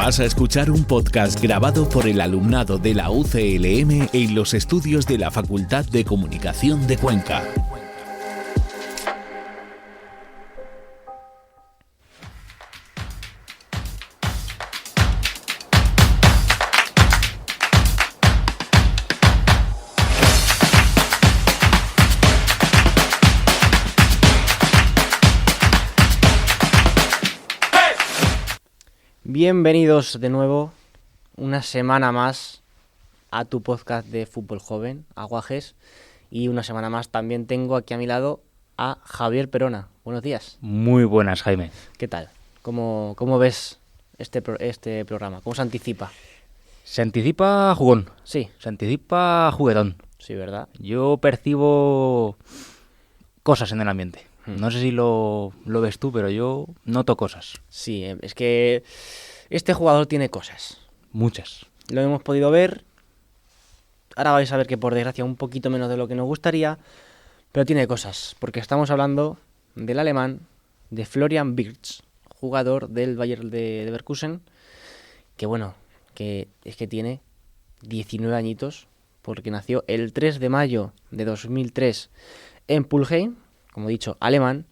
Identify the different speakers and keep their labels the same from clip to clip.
Speaker 1: Vas a escuchar un podcast grabado por el alumnado de la UCLM en los estudios de la Facultad de Comunicación de Cuenca.
Speaker 2: Bienvenidos de nuevo, una semana más a tu podcast de fútbol joven, Aguajes, y una semana más también tengo aquí a mi lado a Javier Perona. Buenos días.
Speaker 3: Muy buenas, Jaime.
Speaker 2: ¿Qué tal? ¿Cómo ves este programa? ¿Cómo se anticipa?
Speaker 3: Se anticipa jugón.
Speaker 2: Sí.
Speaker 3: Se anticipa juguetón.
Speaker 2: Sí, ¿verdad?
Speaker 3: Yo percibo cosas en el ambiente. No sé si lo ves tú, pero yo noto cosas.
Speaker 2: Sí, es que este jugador tiene cosas.
Speaker 3: Muchas.
Speaker 2: Lo hemos podido ver. Ahora vais a ver que por desgracia un poquito menos de lo que nos gustaría, pero tiene cosas, porque estamos hablando del alemán, de Florian Wirtz, jugador del Bayer de Leverkusen, que bueno, que es que tiene 19 añitos, porque nació el 3 de mayo de 2003 en Pulheim, como he dicho, alemán,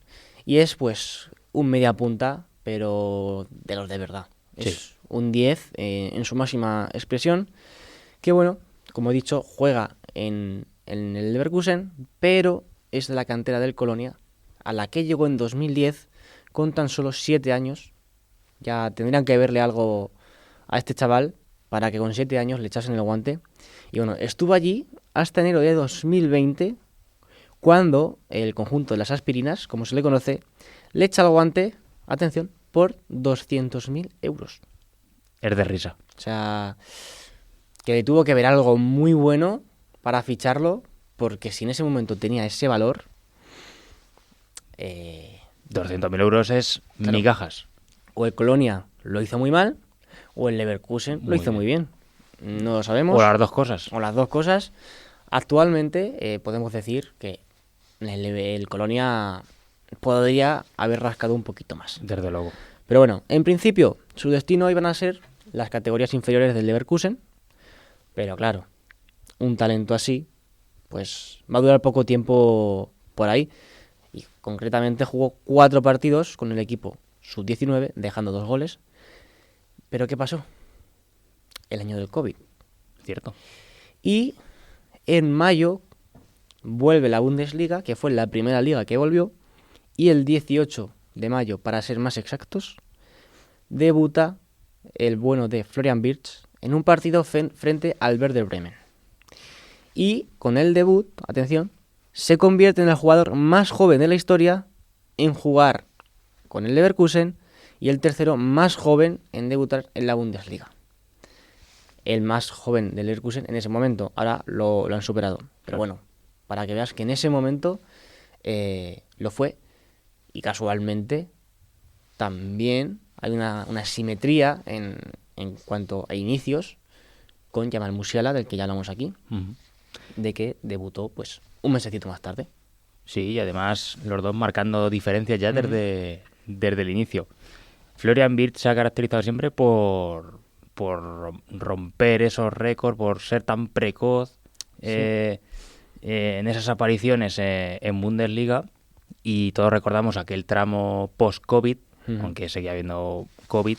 Speaker 2: y es pues un media punta, pero de los de verdad.
Speaker 3: Sí.
Speaker 2: Es un 10 en su máxima expresión, que bueno, como he dicho, juega en el Leverkusen, pero es de la cantera del Colonia, a la que llegó en 2010 con tan solo 7 años. Ya tendrían que verle algo a este chaval para que con 7 años le echasen el guante. Y bueno, estuvo allí hasta enero de 2020, cuando el conjunto de las aspirinas, como se le conoce, le echa el guante, atención, por 200.000 euros.
Speaker 3: Es de risa.
Speaker 2: O sea, que le tuvo que ver algo muy bueno para ficharlo, porque si en ese momento tenía ese valor...
Speaker 3: 200.000 euros es
Speaker 2: Claro.
Speaker 3: migajas.
Speaker 2: O el Colonia lo hizo muy mal, o el Leverkusen lo hizo muy bien. No lo sabemos.
Speaker 3: O las dos cosas.
Speaker 2: O las dos cosas. Actualmente podemos decir que el Colonia podría haber rascado un poquito más.
Speaker 3: Desde luego.
Speaker 2: Pero bueno, en principio su destino iban a ser las categorías inferiores del Leverkusen. Pero claro, un talento así, pues va a durar poco tiempo por ahí. Y concretamente jugó 4 partidos con el equipo sub-19, dejando 2 goles. ¿Pero qué pasó? El año del COVID.
Speaker 3: Cierto.
Speaker 2: Y en mayo vuelve la Bundesliga, que fue la primera liga que volvió, y el 18 de mayo, para ser más exactos, debuta el bueno de Florian Wirtz en un partido frente al Werder Bremen. Y con el debut, atención, se convierte en el jugador más joven de la historia en jugar con el Leverkusen y el tercero más joven en debutar en la Bundesliga. El más joven del Leverkusen en ese momento, ahora lo han superado. Pero bueno, para que veas que en ese momento lo fue, y casualmente también hay una simetría en cuanto a inicios con Jamal Musiala, del que ya hablamos aquí, de que debutó pues un mesecito más tarde.
Speaker 3: Sí, y además los dos marcando diferencias ya desde el inicio. Florian Wirtz se ha caracterizado siempre por romper esos récords, por ser tan precoz en esas apariciones en Bundesliga, y todos recordamos aquel tramo post-COVID, aunque seguía habiendo COVID,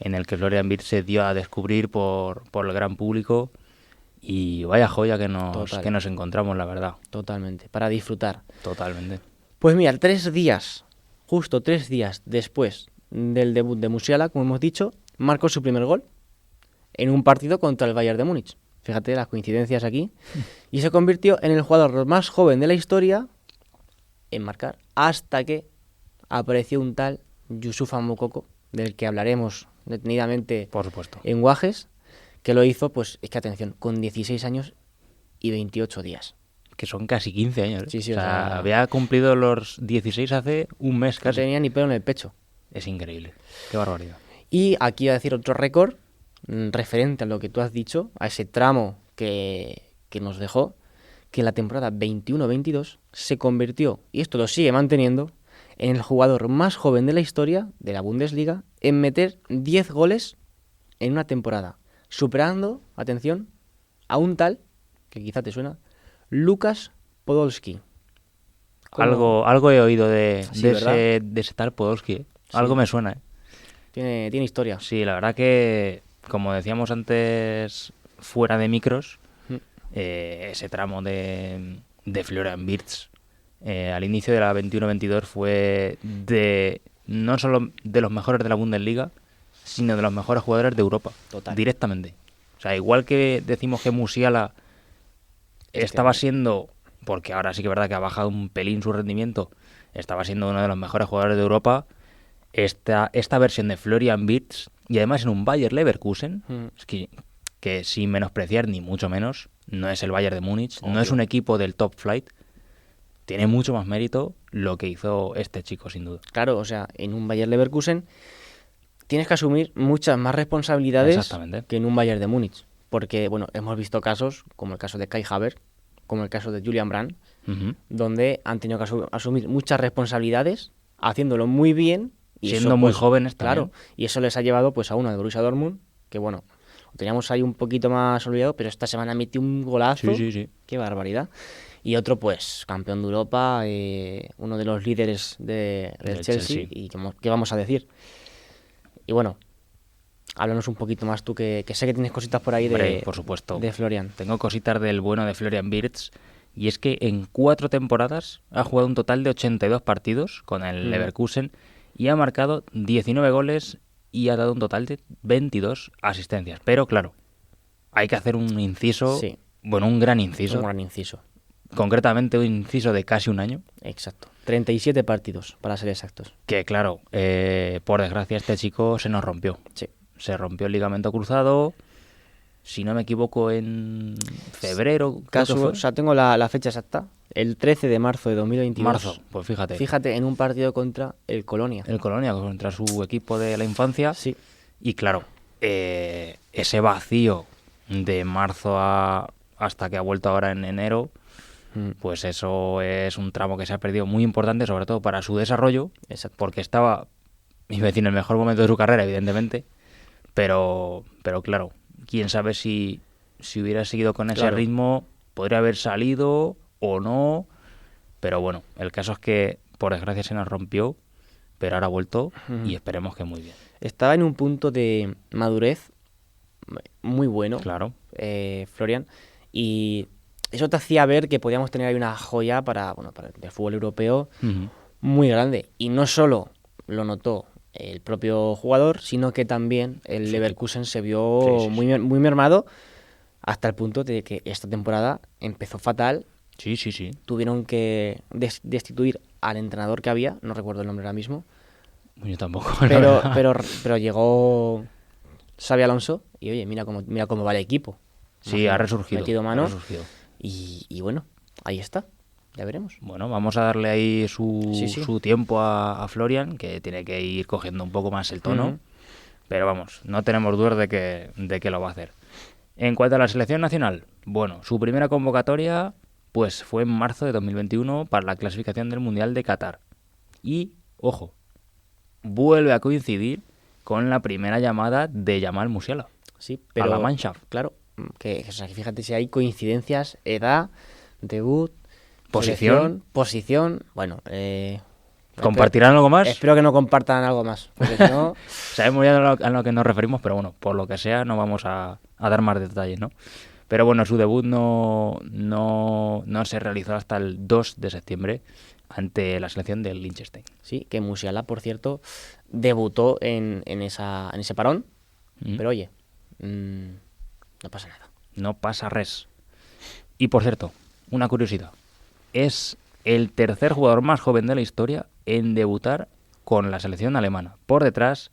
Speaker 3: en el que Florian Wirtz se dio a descubrir por el gran público, y vaya joya que nos encontramos, la verdad.
Speaker 2: Totalmente, para disfrutar.
Speaker 3: Totalmente.
Speaker 2: Pues mira, justo 3 días después del debut de Musiala, como hemos dicho, marcó su primer gol en un partido contra el Bayern de Múnich. Fíjate las coincidencias aquí. Y se convirtió en el jugador más joven de la historia en marcar, hasta que apareció un tal Youssoufa Moukoko, del que hablaremos detenidamente,
Speaker 3: Por supuesto.
Speaker 2: en Guajes, que lo hizo, pues es que atención, con 16 años y 28 días.
Speaker 3: Que son casi 15 años. ¿eh?
Speaker 2: Sí,
Speaker 3: o
Speaker 2: o sea,
Speaker 3: sea, había cumplido los 16 hace un mes
Speaker 2: No
Speaker 3: casi.
Speaker 2: tenía ni pelo en el pecho.
Speaker 3: Es increíble. Qué barbaridad.
Speaker 2: Y aquí voy a decir otro récord referente a lo que tú has dicho, a ese tramo que nos dejó, que en la temporada 21-22 se convirtió, y esto lo sigue manteniendo, en el jugador más joven de la historia de la Bundesliga en meter 10 goles en una temporada, superando, atención, a un tal, que quizá te suena, Lukas Podolski.
Speaker 3: Algo he oído
Speaker 2: Sí,
Speaker 3: de ese tal Podolski. ¿Eh?
Speaker 2: Sí.
Speaker 3: Algo me suena. ¿eh?
Speaker 2: Tiene historia.
Speaker 3: Sí, la verdad que, como decíamos antes, fuera de micros, ese tramo de Florian Wirtz al inicio de la 21-22 fue no solo de los mejores de la Bundesliga, sino de los mejores jugadores de Europa.
Speaker 2: Total.
Speaker 3: Directamente. O sea, igual que decimos que Musiala estaba siendo, porque ahora sí que es verdad que ha bajado un pelín su rendimiento, estaba siendo uno de los mejores jugadores de Europa, esta versión de Florian Wirtz, y además en un Bayer Leverkusen, es que sin menospreciar ni mucho menos, no es el Bayern de Múnich, no es un equipo del top flight, tiene mucho más mérito lo que hizo este chico, sin duda.
Speaker 2: Claro, o sea, en un Bayer Leverkusen tienes que asumir muchas más responsabilidades
Speaker 3: Exactamente.
Speaker 2: que en un Bayern de Múnich. Porque, bueno, hemos visto casos, como el caso de Kai Havertz, como el caso de Julian Brandt, donde han tenido que asumir muchas responsabilidades, haciéndolo muy bien. Y
Speaker 3: siendo
Speaker 2: eso,
Speaker 3: muy
Speaker 2: pues,
Speaker 3: jóvenes también.
Speaker 2: Claro, y eso les ha llevado pues a uno de Borussia Dortmund, que bueno, lo teníamos ahí un poquito más olvidado, pero esta semana metió un golazo.
Speaker 3: Sí.
Speaker 2: Qué barbaridad. Y otro, pues, campeón de Europa, uno de los líderes del Chelsea. Y ¿qué vamos a decir? Y bueno, háblanos un poquito más tú, que sé que tienes cositas por ahí.
Speaker 3: Hombre, por supuesto.
Speaker 2: De Florian.
Speaker 3: Tengo cositas del bueno de Florian Wirtz, y es que en 4 temporadas ha jugado un total de 82 partidos con el Leverkusen y ha marcado 19 goles y ha dado un total de 22 asistencias. Pero claro, hay que hacer un inciso,
Speaker 2: Sí.
Speaker 3: Bueno, un gran inciso.
Speaker 2: Un gran inciso.
Speaker 3: Concretamente un inciso de casi un año.
Speaker 2: Exacto. 37 partidos, para ser exactos.
Speaker 3: Que claro, por desgracia este chico se nos rompió.
Speaker 2: Sí.
Speaker 3: Se rompió el ligamento cruzado, si no me equivoco, en febrero. Creo que fue.
Speaker 2: O sea, tengo la fecha exacta. El 13 de marzo de 2022.
Speaker 3: Marzo, pues fíjate.
Speaker 2: Fíjate, en un partido contra el Colonia.
Speaker 3: El Colonia, contra su equipo de la infancia.
Speaker 2: Sí.
Speaker 3: Y claro, ese vacío de marzo hasta que ha vuelto ahora en enero, pues eso es un tramo que se ha perdido muy importante, sobre todo para su desarrollo.
Speaker 2: Exacto.
Speaker 3: Porque estaba, iba a decir, en el mejor momento de su carrera, evidentemente. Pero claro, quién sabe si hubiera seguido con ese ritmo, podría haber salido o no. Pero bueno, el caso es que por desgracia se nos rompió, pero ahora ha vuelto y esperemos que muy bien.
Speaker 2: Estaba en un punto de madurez muy bueno,
Speaker 3: Claro.
Speaker 2: Florian, y eso te hacía ver que podíamos tener ahí una joya para el fútbol europeo muy grande. Y no solo lo notó el propio jugador, sino que también el Leverkusen se vio muy mermado, hasta el punto de que esta temporada empezó fatal.
Speaker 3: Sí.
Speaker 2: Tuvieron que destituir al entrenador que había, no recuerdo el nombre ahora mismo.
Speaker 3: Yo tampoco.
Speaker 2: Pero llegó Xabi Alonso y oye, mira cómo va el equipo.
Speaker 3: Sí, ha resurgido.
Speaker 2: Metido mano.
Speaker 3: Ha resurgido.
Speaker 2: Y bueno, ahí está. Ya veremos.
Speaker 3: Bueno, vamos a darle ahí su tiempo a Florian, que tiene que ir cogiendo un poco más el tono. Pero vamos, no tenemos dudas de que lo va a hacer. En cuanto a la selección nacional, bueno, su primera convocatoria pues fue en marzo de 2021 para la clasificación del Mundial de Qatar. Y, ojo, vuelve a coincidir con la primera llamada de Jamal Musiala.
Speaker 2: Sí, pero
Speaker 3: a la Mannschaft.
Speaker 2: Claro, que fíjate si hay coincidencias, edad, debut, posición. Bueno,
Speaker 3: ¿compartirán algo más?
Speaker 2: Espero que no compartan algo más, porque si no...
Speaker 3: Sabemos ya a lo que nos referimos, pero bueno, por lo que sea no vamos a dar más detalles, ¿no? Pero bueno, su debut no se realizó hasta el 2 de septiembre ante la selección del Liechtenstein.
Speaker 2: Sí, que Musiala, por cierto, debutó en ese parón, pero oye, no pasa nada.
Speaker 3: No pasa res. Y por cierto, una curiosidad. Es el tercer jugador más joven de la historia en debutar con la selección alemana, por detrás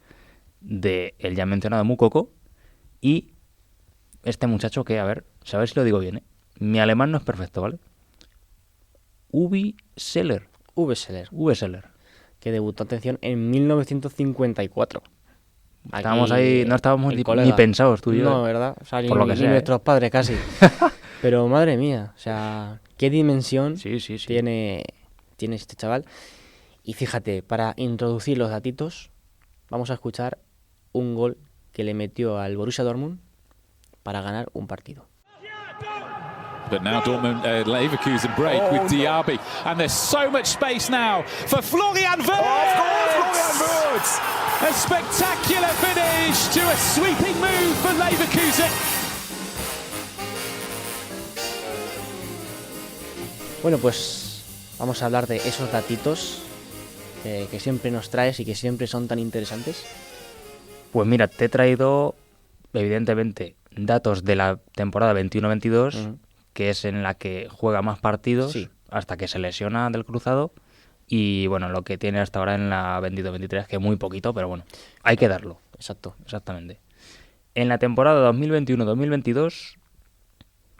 Speaker 3: de el ya mencionado Moukoko y este muchacho que, a ver, sabes si lo digo bien, ¿eh? Mi alemán no es perfecto, ¿vale? Uwe Seeler. Que debutó, atención, en 1954.
Speaker 2: Estábamos ahí,
Speaker 3: no estábamos ni pensados tú y yo.
Speaker 2: No, ¿verdad? O sea,
Speaker 3: por lo que sea,
Speaker 2: nuestros padres casi. Pero madre mía, o sea, qué dimensión tiene este chaval. Y fíjate, para introducir los datitos, vamos a escuchar un gol que le metió al Borussia Dortmund para ganar un partido.
Speaker 4: But now Dortmund, Leverkusen break with Diaby, and there's so much space now for Florian Wirtz.
Speaker 5: Of course, Florian Wirtz.
Speaker 4: A spectacular finish to a sweeping move for Leverkusen.
Speaker 2: Bueno, pues vamos a hablar de esos datitos que siempre nos traes y que siempre son tan interesantes.
Speaker 3: Pues mira, te he traído, evidentemente, datos de la temporada 21-22, que es en la que juega más partidos hasta que se lesiona del cruzado. Y bueno, lo que tiene hasta ahora en la 22-23, que es muy poquito, pero bueno, hay que darlo.
Speaker 2: Exacto.
Speaker 3: Exactamente. En la temporada 2021-2022,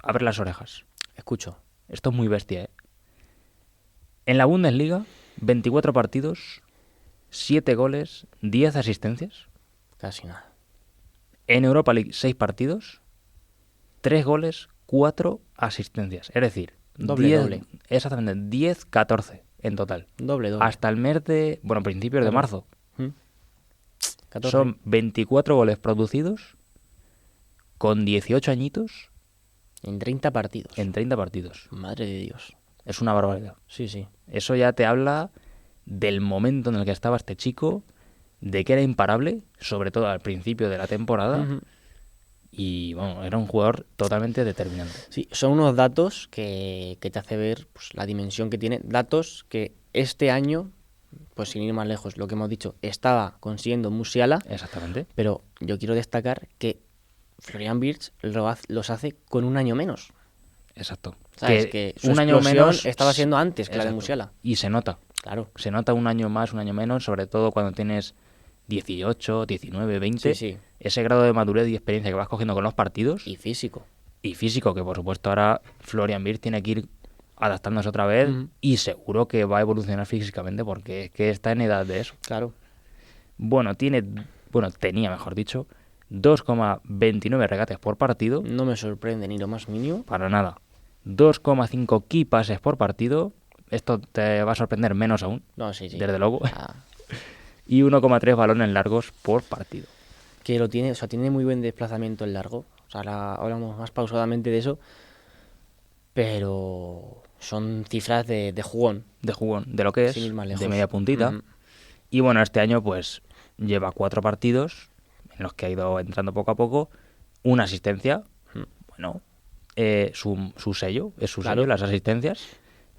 Speaker 3: abre las orejas.
Speaker 2: Escucho.
Speaker 3: Esto es muy bestia, ¿eh? En la Bundesliga, 24 partidos, 7 goles, 10 asistencias.
Speaker 2: Casi nada.
Speaker 3: En Europa League, 6 partidos, 3 goles, 4 asistencias. Es decir,
Speaker 2: Doble.
Speaker 3: Exactamente, 10-14 en total.
Speaker 2: Doble.
Speaker 3: Hasta el mes de... Bueno, principios de marzo.
Speaker 2: 14.
Speaker 3: Son 24 goles producidos con 18 añitos
Speaker 2: En 30 partidos.
Speaker 3: en 30 partidos.
Speaker 2: Madre de Dios.
Speaker 3: Es una barbaridad.
Speaker 2: Sí.
Speaker 3: Eso ya te habla del momento en el que estaba este chico, de que era imparable, sobre todo al principio de la temporada, y bueno, era un jugador totalmente determinante.
Speaker 2: Sí, son unos datos que te hace ver pues, la dimensión que tiene. Datos que este año, pues sin ir más lejos, lo que hemos dicho, estaba consiguiendo Musiala,
Speaker 3: Exactamente.
Speaker 2: pero yo quiero destacar que Florian Wirtz los hace con un año menos.
Speaker 3: Exacto.
Speaker 2: ¿Sabes? Que su
Speaker 3: un año
Speaker 2: explosión
Speaker 3: menos
Speaker 2: estaba siendo antes que la de
Speaker 3: Exacto.
Speaker 2: Musiala.
Speaker 3: Y se nota.
Speaker 2: Claro.
Speaker 3: Se nota un año más, un año menos, sobre todo cuando tienes 18, 19, 20.
Speaker 2: Sí.
Speaker 3: Ese grado de madurez y experiencia que vas cogiendo con los partidos.
Speaker 2: Y físico.
Speaker 3: Y físico, que por supuesto ahora Florian Wirtz tiene que ir adaptándose otra vez y seguro que va a evolucionar físicamente porque es que está en edad de eso.
Speaker 2: Claro.
Speaker 3: Tenía, mejor dicho, 2,29 regates por partido.
Speaker 2: No me sorprende ni lo más mínimo.
Speaker 3: Para nada. 2,5 key passes por partido. Esto te va a sorprender menos aún.
Speaker 2: No, sí.
Speaker 3: Desde luego.
Speaker 2: Ah,
Speaker 3: Y 1,3 balones largos por partido.
Speaker 2: que lo tiene, o sea, tiene muy buen desplazamiento en largo. O sea, ahora hablamos más pausadamente de eso. Pero son cifras de jugón.
Speaker 3: De jugón, de lo que es,
Speaker 2: Sin ir más lejos.
Speaker 3: de media puntita. Y bueno, este año pues lleva 4 partidos en los que ha ido entrando poco a poco. Una asistencia. Bueno, su sello, es su
Speaker 2: Claro.
Speaker 3: sello, las asistencias.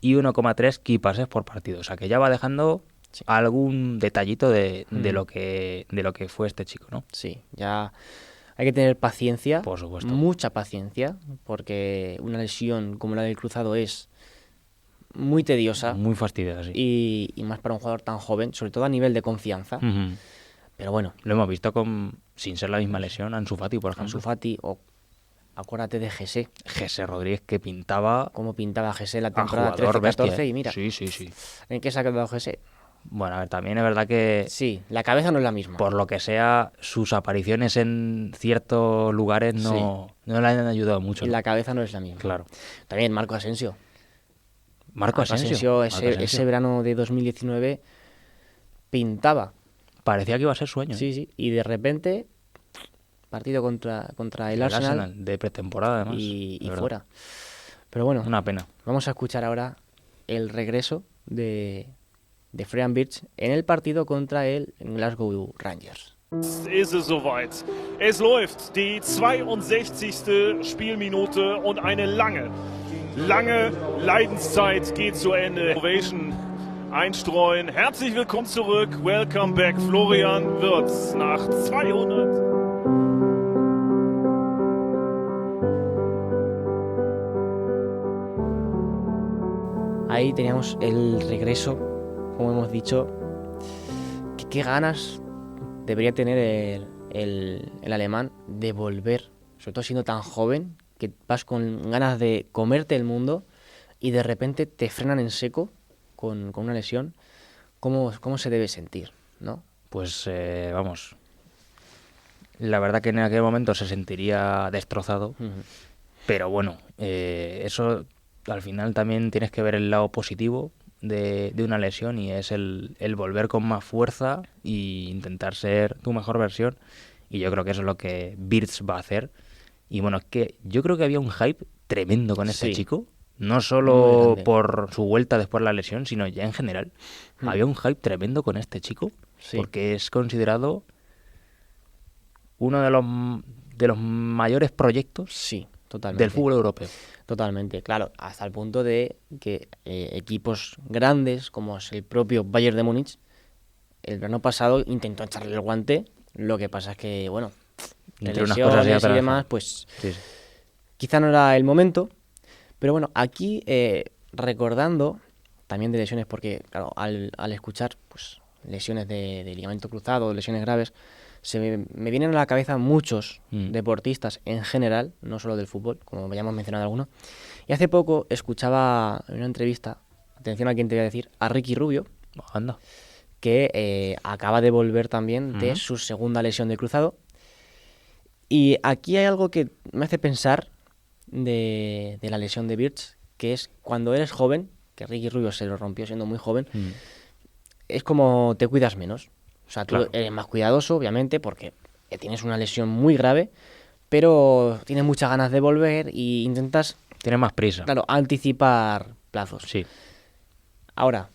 Speaker 3: Y 1,3 key passes por partido. O sea que ya va dejando algún detallito de lo que fue este chico, ¿no?
Speaker 2: Sí, ya hay que tener paciencia.
Speaker 3: Por supuesto.
Speaker 2: Mucha paciencia. Porque una lesión como la del cruzado es muy tediosa.
Speaker 3: Muy fastidiosa, sí.
Speaker 2: Y más para un jugador tan joven, sobre todo a nivel de confianza.
Speaker 3: Ujú.
Speaker 2: Pero bueno,
Speaker 3: Lo hemos visto sin ser la misma lesión, Ansu Fati, por ejemplo.
Speaker 2: Ansu Fati, o acuérdate de Jesse,
Speaker 3: Jesse Rodríguez, que pintaba
Speaker 2: cómo pintaba Jesse la
Speaker 3: a
Speaker 2: temporada
Speaker 3: jugador
Speaker 2: 13-14
Speaker 3: bestia, ¿eh?
Speaker 2: y mira,
Speaker 3: Sí.
Speaker 2: ¿en qué se ha quedado Jesse?
Speaker 3: Bueno, a ver, también es verdad que
Speaker 2: Sí, la cabeza no es la misma.
Speaker 3: por lo que sea, sus apariciones en ciertos lugares no le han ayudado mucho, ¿no?
Speaker 2: La cabeza no es la misma.
Speaker 3: Claro.
Speaker 2: También Marco Asensio.
Speaker 3: Marco Asensio.
Speaker 2: Ese verano de 2019 pintaba.
Speaker 3: Parecía que iba a ser sueño.
Speaker 2: Sí. Y de repente, partido contra el Arsenal
Speaker 3: de pretemporada, además.
Speaker 2: y
Speaker 3: de verdad.
Speaker 2: fuera. Pero bueno,
Speaker 3: Una pena.
Speaker 2: vamos a escuchar ahora el regreso de Florian Wirtz en el partido contra el Glasgow Rangers.
Speaker 5: Ist es soweit. Es läuft die 62. Spielminute und eine lange Leidenszeit geht zu Ende. Ovation einstreuen. Herzlich willkommen zurück. Welcome back, Florian Wirtz. Nach 200...
Speaker 2: Ahí teníamos el regreso, como hemos dicho. ¿Qué ganas debería tener el alemán de volver, sobre todo siendo tan joven, que vas con ganas de comerte el mundo y de repente te frenan en seco con una lesión? ¿Cómo se debe sentir, no?
Speaker 3: Pues vamos. La verdad que en aquel momento se sentiría destrozado. Pero bueno, eso al final también tienes que ver el lado positivo de una lesión, y es el volver con más fuerza e intentar ser tu mejor versión. y yo creo que eso es lo que Wirtz va a hacer. Y bueno, es que yo creo que había un hype tremendo con este chico, no solo por su vuelta después de la lesión, sino ya en general. Había un hype tremendo con este chico, porque es considerado uno de los mayores proyectos del fútbol europeo.
Speaker 2: Totalmente, claro, hasta el punto de que equipos grandes, como es el propio Bayern de Múnich, el verano pasado intentó echarle el guante, lo que pasa es que, bueno,
Speaker 3: entre unas cosas
Speaker 2: y demás, pues quizá no era el momento, pero bueno, aquí recordando también de lesiones, porque claro, al escuchar pues lesiones de ligamento cruzado, lesiones graves, me vienen a la cabeza muchos deportistas en general, no solo del fútbol, como ya hemos mencionado algunos. Y hace poco escuchaba en una entrevista, atención a quien te voy a decir, a Ricky Rubio, que acaba de volver también de su segunda lesión de cruzado. Y aquí hay algo que me hace pensar de la lesión de Wirtz, que es cuando eres joven, que Ricky Rubio se lo rompió siendo muy joven, es como te cuidas menos. O sea, tú eres más cuidadoso, obviamente, porque tienes una lesión muy grave, pero tienes muchas ganas de volver y intentas...
Speaker 3: Tienes más prisa.
Speaker 2: Claro, anticipar plazos.
Speaker 3: Sí.
Speaker 2: Ahora,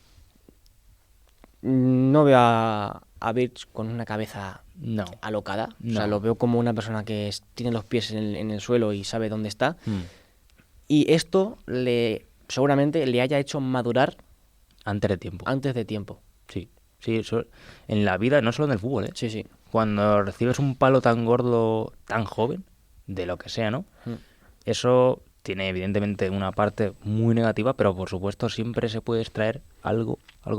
Speaker 2: no veo a Wirtz con una cabeza alocada. O sea, lo veo como una persona que tiene los pies en el suelo y sabe dónde está. Y esto seguramente le haya hecho madurar
Speaker 3: antes de tiempo. Sí, eso en la vida, no solo en el fútbol, ¿eh?
Speaker 2: Sí.
Speaker 3: Cuando recibes un palo tan gordo, tan joven, de lo que sea, ¿no? Eso tiene evidentemente una parte muy negativa, pero por supuesto siempre se puede extraer algo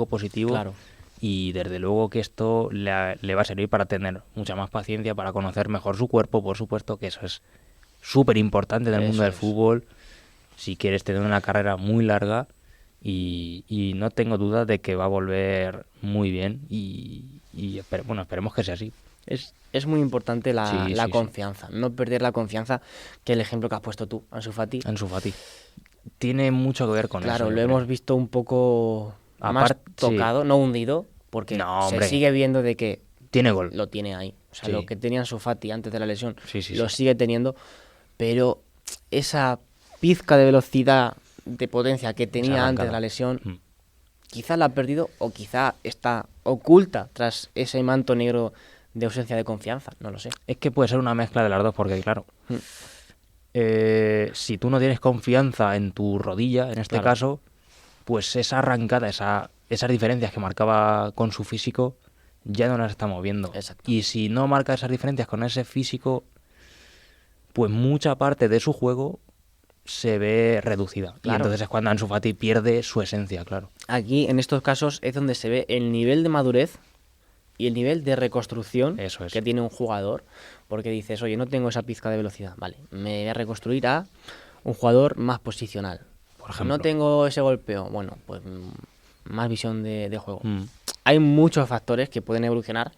Speaker 3: positivo.
Speaker 2: Claro.
Speaker 3: Y desde luego que esto le va a servir para tener mucha más paciencia, para conocer mejor su cuerpo, por supuesto, que eso es súper importante en el mundo del fútbol, si quieres tener una carrera muy larga. Y no tengo duda de que va a volver muy bien y esperemos que sea así.
Speaker 2: Es muy importante la confianza, no perder la confianza, que el ejemplo que has puesto tú, Ansu Fati.
Speaker 3: Tiene mucho que ver con eso.
Speaker 2: Claro, lo hemos visto un poco más tocado, no hundido, porque se sigue viendo de que
Speaker 3: tiene gol.
Speaker 2: Lo tiene ahí. O sea, lo que tenía Ansu Fati antes de la lesión lo sigue teniendo, pero esa pizca de velocidad, de potencia que tenía antes de la lesión, quizá la ha perdido o quizá está oculta tras ese manto negro de ausencia de confianza, no lo sé.
Speaker 3: Es que puede ser una mezcla de las dos, porque claro, si tú no tienes confianza en tu rodilla, en este caso, pues esa arrancada, esas diferencias que marcaba con su físico, ya no las estamos viendo.
Speaker 2: Exacto.
Speaker 3: Y si no marca esas diferencias con ese físico, pues mucha parte de su juego se ve reducida. Claro. Y entonces es cuando Ansu Fati pierde su esencia, claro.
Speaker 2: Aquí, en estos casos, es donde se ve el nivel de madurez y el nivel de reconstrucción que tiene un jugador, porque dices, oye, no tengo esa pizca de velocidad, vale, me voy a reconstruir a un jugador más posicional.
Speaker 3: Por ejemplo.
Speaker 2: No tengo ese golpeo, bueno, pues más visión de juego. Hay muchos factores que pueden evolucionar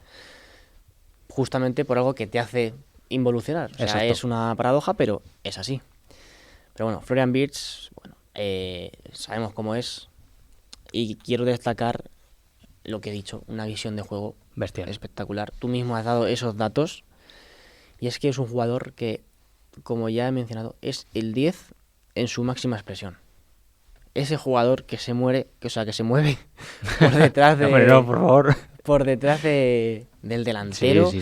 Speaker 2: justamente por algo que te hace involucionar. O sea, es una paradoja, pero es así. Pero bueno, Florian Wirtz, sabemos cómo es, y quiero destacar lo que he dicho, una visión de juego
Speaker 3: bestial,
Speaker 2: espectacular. Tú mismo has dado esos datos, y es que es un jugador que, como ya he mencionado, es el 10 en su máxima expresión. Ese jugador que se mueve por detrás de...
Speaker 3: no, por favor.
Speaker 2: Por detrás del delantero.
Speaker 3: Sí.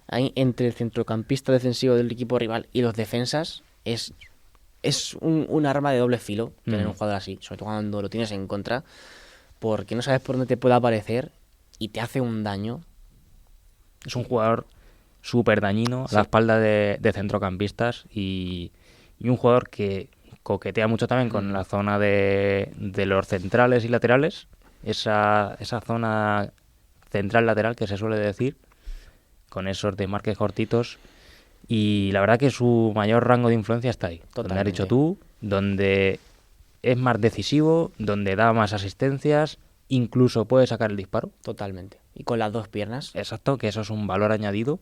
Speaker 2: Ahí, entre el centrocampista defensivo del equipo rival y los defensas, es un arma de doble filo tener un jugador así, sobre todo cuando lo tienes en contra, porque no sabes por dónde te puede aparecer y te hace un daño.
Speaker 3: Es un jugador súper dañino a la espalda de centrocampistas y un jugador que coquetea mucho también con la zona de los centrales y laterales, esa zona central-lateral que se suele decir, con esos desmarques cortitos. Y la verdad que su mayor rango de influencia está ahí, donde has dicho tú, donde es más decisivo, donde da más asistencias, incluso puede sacar el disparo.
Speaker 2: Totalmente. Y con las dos piernas.
Speaker 3: Exacto, que eso es un valor añadido.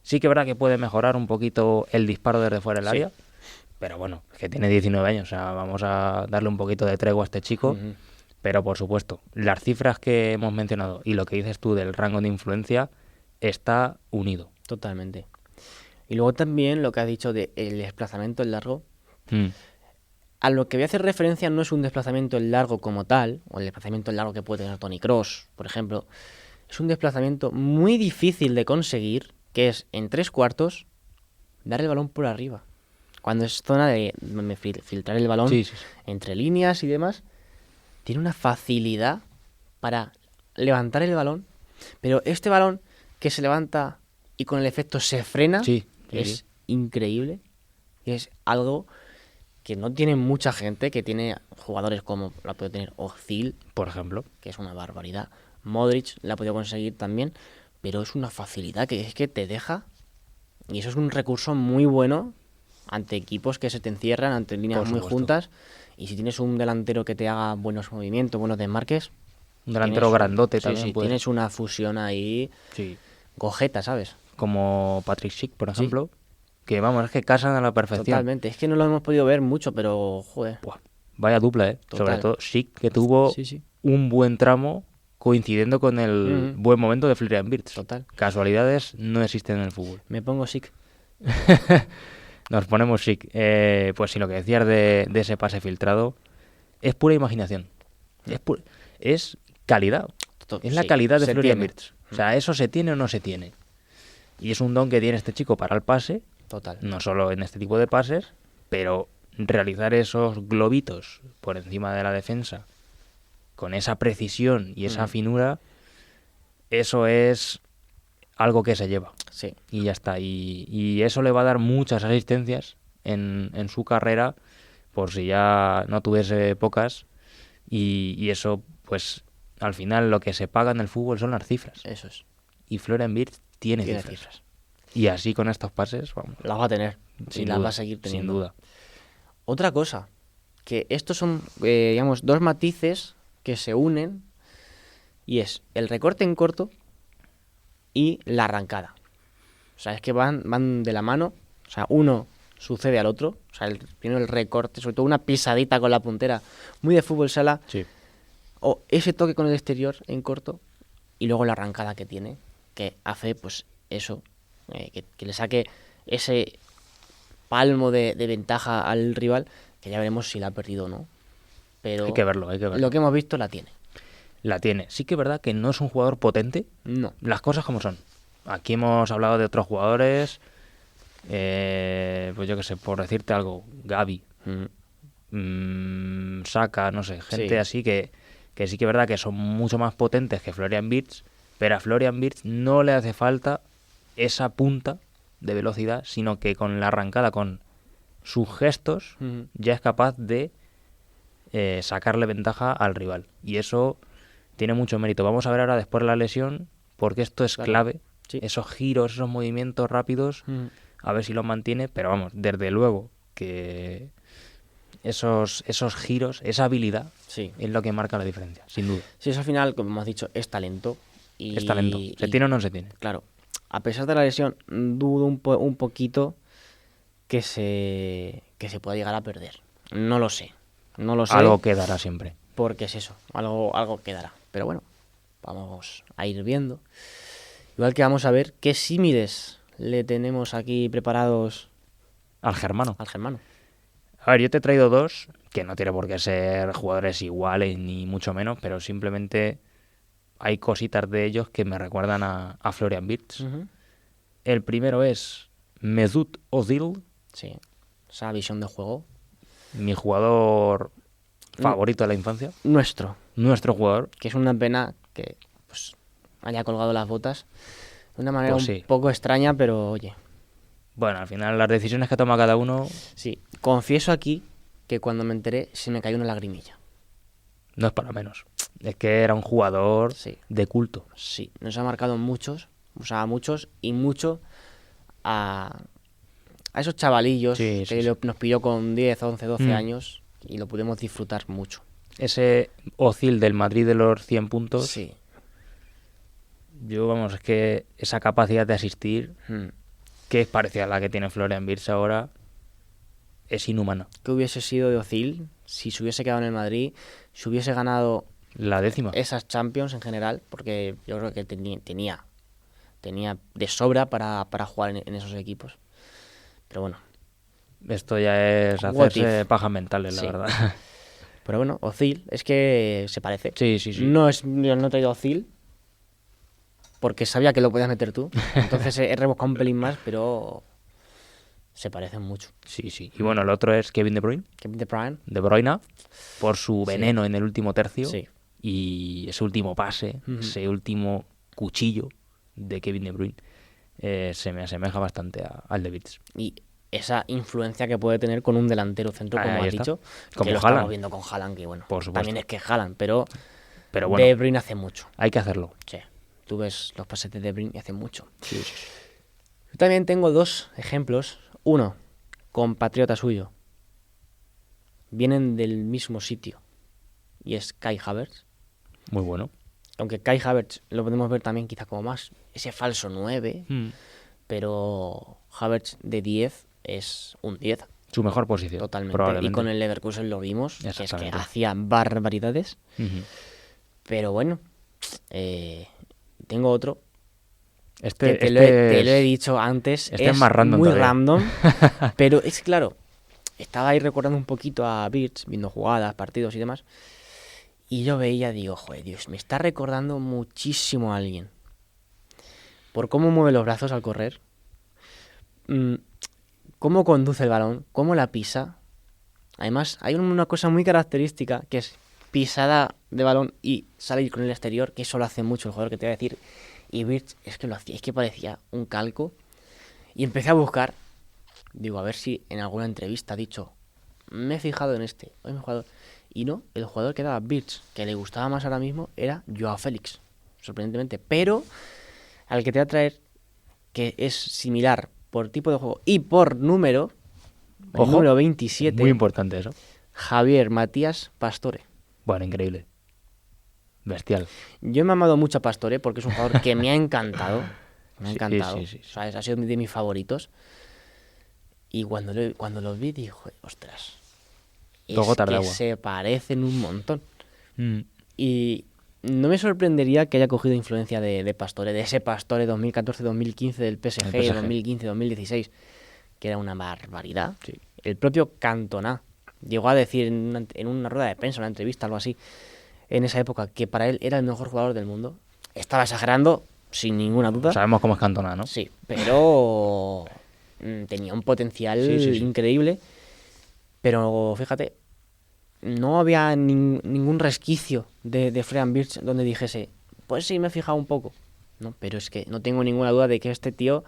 Speaker 3: Sí que es verdad que puede mejorar un poquito el disparo desde fuera del área, pero bueno, es que tiene 19 años, o sea, vamos a darle un poquito de tregua a este chico. Pero por supuesto, las cifras que hemos mencionado y lo que dices tú del rango de influencia está unido.
Speaker 2: Totalmente. Y luego también lo que has dicho de el desplazamiento en largo. A lo que voy a hacer referencia no es un desplazamiento en largo como tal, o el desplazamiento en largo que puede tener Toni Kroos, por ejemplo. Es un desplazamiento muy difícil de conseguir, que es en 3/4 dar el balón por arriba. Cuando es zona de filtrar el balón entre líneas y demás, tiene una facilidad para levantar el balón, pero este balón que se levanta y con el efecto se frena es increíble. Es algo que no tiene mucha gente, que tiene jugadores como la puede tener Özil,
Speaker 3: por ejemplo,
Speaker 2: que es una barbaridad. Modric la ha podido conseguir también, pero es una facilidad que es que te deja, y eso es un recurso muy bueno ante equipos que se te encierran, ante líneas muy juntas, y si tienes un delantero que te haga buenos movimientos, buenos desmarques,
Speaker 3: un delantero grandote también.
Speaker 2: Sí, tienes una fusión ahí, gojeta, ¿sabes?
Speaker 3: Como Patrick Schick, por ejemplo, que vamos, es que casan a la perfección.
Speaker 2: Totalmente, es que no lo hemos podido ver mucho, pero joder.
Speaker 3: Vaya dupla, sobre todo Schick, que tuvo un buen tramo coincidiendo con el buen momento de Florian Wirtz.
Speaker 2: Total.
Speaker 3: Casualidades no existen en el fútbol.
Speaker 2: Me pongo Schick.
Speaker 3: Nos ponemos Schick. Pues sí, lo que decías de ese pase filtrado es pura imaginación. Es calidad. Es la calidad de Florian Wirtz. O sea, eso se tiene o no se tiene. Y es un don que tiene este chico para el pase.
Speaker 2: Total.
Speaker 3: No solo en este tipo de pases, pero realizar esos globitos por encima de la defensa con esa precisión y esa finura, eso es algo que se lleva.
Speaker 2: Sí.
Speaker 3: Y ya está. Y eso le va a dar muchas asistencias en su carrera, por si ya no tuviese pocas. Y eso, pues, al final lo que se paga en el fútbol son las cifras.
Speaker 2: Eso es.
Speaker 3: Y Florian Wirtz tiene cifras. Y así con estos pases, vamos.
Speaker 2: Las va a tener. Y las va a seguir teniendo.
Speaker 3: Sin duda.
Speaker 2: Otra cosa, que estos son, digamos, dos matices que se unen, y es el recorte en corto y la arrancada. O sea, es que van de la mano. O sea, uno sucede al otro. O sea, primero el recorte, sobre todo una pisadita con la puntera, muy de fútbol sala.
Speaker 3: Sí.
Speaker 2: O ese toque con el exterior en corto, y luego la arrancada que tiene, que hace, pues, eso, que le saque ese palmo de ventaja al rival, que ya veremos si la ha perdido o no. Pero
Speaker 3: hay que verlo.
Speaker 2: Lo que hemos visto la tiene.
Speaker 3: La tiene. Sí que es verdad que no es un jugador potente.
Speaker 2: No.
Speaker 3: Las cosas como son. Aquí hemos hablado de otros jugadores, pues yo qué sé, por decirte algo, Gavi, Saka, no sé, gente así que sí que es verdad que son mucho más potentes que Florian Wirtz, pero a Florian Wirtz no le hace falta esa punta de velocidad, sino que con la arrancada, con sus gestos, ya es capaz de sacarle ventaja al rival. Y eso tiene mucho mérito. Vamos a ver ahora después de la lesión, porque esto es clave. Sí. Esos giros, esos movimientos rápidos, a ver si los mantiene. Pero vamos, desde luego que esos giros, esa habilidad, es lo que marca la diferencia, sin duda.
Speaker 2: Sí, eso al final, como hemos dicho, es talento.
Speaker 3: Es talento. ¿Se tiene o no se tiene?
Speaker 2: Claro. A pesar de la lesión, dudo un poquito que se pueda llegar a perder. No lo sé.
Speaker 3: Algo quedará siempre.
Speaker 2: Porque es eso, algo quedará. Pero bueno, vamos a ir viendo. Igual que vamos a ver qué símiles le tenemos aquí preparados
Speaker 3: al germano.
Speaker 2: A
Speaker 3: ver, yo te he traído dos, que no tiene por qué ser jugadores iguales ni mucho menos, pero simplemente hay cositas de ellos que me recuerdan a Florian Wirtz. El primero es Mesut Özil.
Speaker 2: Sí, esa visión de juego.
Speaker 3: Mi jugador favorito de la infancia.
Speaker 2: Nuestro
Speaker 3: jugador.
Speaker 2: Que es una pena que pues haya colgado las botas de una manera un poco extraña, pero oye.
Speaker 3: Bueno, al final las decisiones que toma cada uno...
Speaker 2: Sí, confieso aquí que cuando me enteré se me cayó una lagrimilla.
Speaker 3: No es para menos. Es que era un jugador de culto.
Speaker 2: Sí, nos ha marcado muchos y mucho a esos chavalillos que nos pilló con 10, 11, 12 años y lo pudimos disfrutar mucho.
Speaker 3: Ese Özil del Madrid de los 100 puntos.
Speaker 2: Sí.
Speaker 3: Es que esa capacidad de asistir, que es parecida a la que tiene Florian Wirtz ahora, es inhumana.
Speaker 2: ¿Qué hubiese sido de Özil si se hubiese quedado en el Madrid, si hubiese ganado
Speaker 3: la 10ª?
Speaker 2: Esas Champions en general, porque yo creo que tenía tenía de sobra para jugar en esos equipos. Pero bueno.
Speaker 3: Esto ya es
Speaker 2: What
Speaker 3: hacerse
Speaker 2: if.
Speaker 3: pajas mentales, la
Speaker 2: Sí.
Speaker 3: verdad.
Speaker 2: Pero bueno, Ozil, es que se parece.
Speaker 3: Sí.
Speaker 2: Yo no he traído a Ozil porque sabía que lo podías meter tú. Entonces he rebuscado un pelín más, pero se parecen mucho.
Speaker 3: Sí. Y bueno, el otro es Kevin De Bruyne,
Speaker 2: Kevin De Bruyne.
Speaker 3: De Bruyne, por su veneno en el último tercio.
Speaker 2: Sí.
Speaker 3: Y ese último pase, ese último cuchillo de Kevin De Bruyne, se me asemeja bastante al de Virts.
Speaker 2: Y esa influencia que puede tener con un delantero centro, como
Speaker 3: Ahí
Speaker 2: has
Speaker 3: está.
Speaker 2: dicho,
Speaker 3: Como
Speaker 2: que lo
Speaker 3: Haaland.
Speaker 2: estamos viendo con Haaland, que bueno,
Speaker 3: Por supuesto.
Speaker 2: también es que Haaland, pero
Speaker 3: Pero bueno,
Speaker 2: De Bruyne hace mucho.
Speaker 3: hay que hacerlo.
Speaker 2: Sí, tú ves los pases de Bruyne y hace mucho.
Speaker 3: Sí.
Speaker 2: Yo también tengo 2 ejemplos. Uno, compatriota suyo. Vienen del mismo sitio. Y es Kai Havertz.
Speaker 3: Muy bueno.
Speaker 2: Aunque Kai Havertz lo podemos ver también quizá como más ese falso 9. Pero Havertz de 10 es un 10.
Speaker 3: Su mejor posición,
Speaker 2: Totalmente.
Speaker 3: probablemente.
Speaker 2: Y con el Leverkusen lo vimos. Que es que
Speaker 3: Exactamente.
Speaker 2: hacía barbaridades.
Speaker 3: Ujú.
Speaker 2: Pero bueno, tengo otro.
Speaker 3: Este,
Speaker 2: Que te lo he dicho antes.
Speaker 3: este es más random
Speaker 2: muy
Speaker 3: todavía.
Speaker 2: random. Pero es claro, estaba ahí recordando un poquito a Birch, viendo jugadas, partidos y demás. Y yo veía, digo, joder, Dios, me está recordando muchísimo a alguien. Por cómo mueve los brazos al correr. Cómo conduce el balón, cómo la pisa. Además, hay una cosa muy característica que es pisada de balón y salir con el exterior, que eso lo hace mucho el jugador que te voy a decir. Y Birch es que lo hacía, es que parecía un calco. Y empecé a buscar, digo, a ver si en alguna entrevista ha dicho, me he fijado en este, hoy mi jugador. Y no, el jugador que daba Birch, que le gustaba más ahora mismo, era Joao Félix, sorprendentemente. Pero al que te voy a traer, que es similar por tipo de juego y por número, el
Speaker 3: Ojo,
Speaker 2: número 27,
Speaker 3: Muy importante eso.
Speaker 2: Javier Matías Pastore.
Speaker 3: Bueno, increíble. Bestial.
Speaker 2: Yo me he amado mucho a Pastore porque es un jugador que me ha encantado. Me ha
Speaker 3: Sí,
Speaker 2: encantado.
Speaker 3: sí.
Speaker 2: ¿Sabes? Ha sido de mis favoritos. Y cuando lo vi dije, ostras.
Speaker 3: Dos gotas de
Speaker 2: que
Speaker 3: agua.
Speaker 2: se parecen un montón.
Speaker 3: Mm.
Speaker 2: Y no me sorprendería que haya cogido influencia de Pastore, de ese Pastore 2014-2015 del PSG,
Speaker 3: El PSG.
Speaker 2: 2015-2016, que era una barbaridad.
Speaker 3: Sí.
Speaker 2: El propio Cantona llegó a decir en una rueda de prensa, una entrevista, algo así, en esa época, que para él era el mejor jugador del mundo. Estaba exagerando, sin ninguna duda.
Speaker 3: Sabemos cómo es Cantona, ¿no?
Speaker 2: Sí, pero tenía un potencial
Speaker 3: Sí.
Speaker 2: increíble. Pero fíjate, no había ningún resquicio de Florian Wirtz donde dijese, pues sí, me he fijado un poco. No, pero es que no tengo ninguna duda de que este tío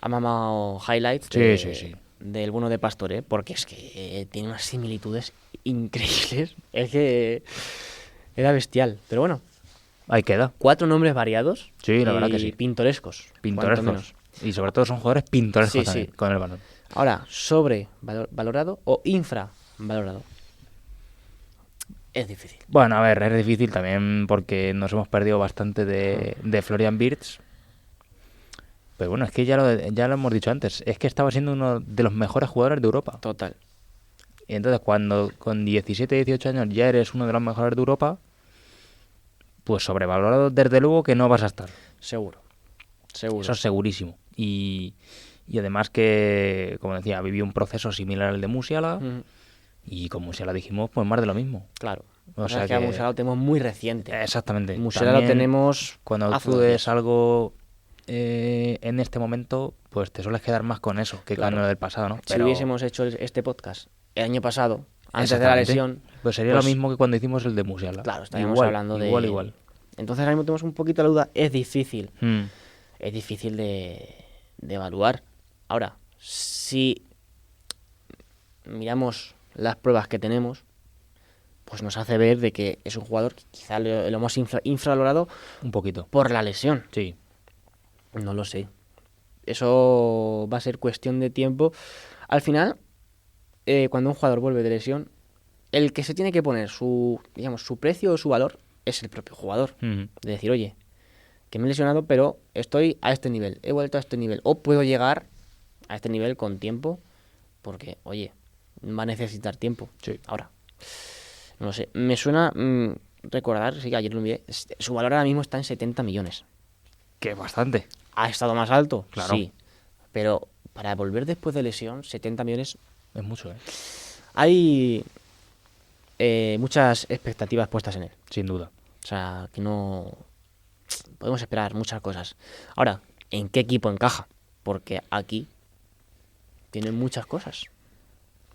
Speaker 2: ha mamado highlights
Speaker 3: Sí.
Speaker 2: del bueno de Pastore, porque es que tiene unas similitudes increíbles. Es que era bestial. Pero bueno,
Speaker 3: Ahí queda.
Speaker 2: 4 nombres variados.
Speaker 3: Sí, la
Speaker 2: y
Speaker 3: verdad que sí.
Speaker 2: Pintorescos. cuanto
Speaker 3: Pintorescos.
Speaker 2: menos.
Speaker 3: Y sobre todo son jugadores pintorescos
Speaker 2: Sí,
Speaker 3: también,
Speaker 2: sí.
Speaker 3: con el balón.
Speaker 2: Ahora, sobrevalorado o infravalorado. Es difícil.
Speaker 3: Bueno, a ver, es difícil también porque nos hemos perdido bastante de Florian Wirtz. Pero bueno, es que ya lo hemos dicho antes. Es que estaba siendo uno de los mejores jugadores de Europa.
Speaker 2: Total.
Speaker 3: Y entonces cuando con 17, 18 años ya eres uno de los mejores de Europa, pues sobrevalorado desde luego que no vas a estar.
Speaker 2: Seguro.
Speaker 3: Eso es segurísimo. Y además que, como decía, vivió un proceso similar al de Musiala. Y con Musiala dijimos, pues más de lo mismo.
Speaker 2: Claro.
Speaker 3: O
Speaker 2: O
Speaker 3: sea
Speaker 2: sea que a
Speaker 3: que-
Speaker 2: Musiala lo tenemos muy reciente.
Speaker 3: Exactamente.
Speaker 2: Musiala lo
Speaker 3: También,
Speaker 2: tenemos
Speaker 3: cuando
Speaker 2: hace
Speaker 3: tú
Speaker 2: unos
Speaker 3: ves
Speaker 2: días.
Speaker 3: algo en este momento, pues te sueles quedar más con eso que
Speaker 2: Claro.
Speaker 3: con lo del pasado, ¿no?
Speaker 2: Si hubiésemos hecho este podcast el año pasado, antes de la
Speaker 3: Exactamente.
Speaker 2: lesión,
Speaker 3: Pues sería
Speaker 2: pues,
Speaker 3: lo mismo que cuando hicimos el de Musiala.
Speaker 2: claro, estaríamos
Speaker 3: Igual,
Speaker 2: hablando de...
Speaker 3: Igual.
Speaker 2: Entonces ahora mismo tenemos un poquito la duda. Es difícil.
Speaker 3: Mm.
Speaker 2: Es difícil de evaluar. Ahora, si miramos las pruebas que tenemos, pues nos hace ver de que es un jugador quizá lo hemos infravalorado
Speaker 3: Un poquito.
Speaker 2: por la lesión.
Speaker 3: Sí.
Speaker 2: No lo sé. Eso va a ser cuestión de tiempo. Al final, cuando un jugador vuelve de lesión, el que se tiene que poner su precio o su valor es el propio jugador.
Speaker 3: Mm.
Speaker 2: De decir, oye, que me he lesionado, pero estoy a este nivel, he vuelto a este nivel, o puedo llegar a este nivel con tiempo, porque, oye, va a necesitar tiempo.
Speaker 3: Sí.
Speaker 2: Ahora, no lo sé, me suena recordar, sí que ayer lo miré, su valor ahora mismo está en 70 millones.
Speaker 3: Que bastante.
Speaker 2: ¿Ha estado más alto?
Speaker 3: Claro.
Speaker 2: Sí. Pero para volver después de lesión, 70 millones...
Speaker 3: Es mucho, ¿eh?
Speaker 2: Hay muchas expectativas puestas en él.
Speaker 3: Sin duda.
Speaker 2: O sea, que no... Podemos esperar muchas cosas. Ahora, ¿en qué equipo encaja? Porque aquí tienen muchas cosas.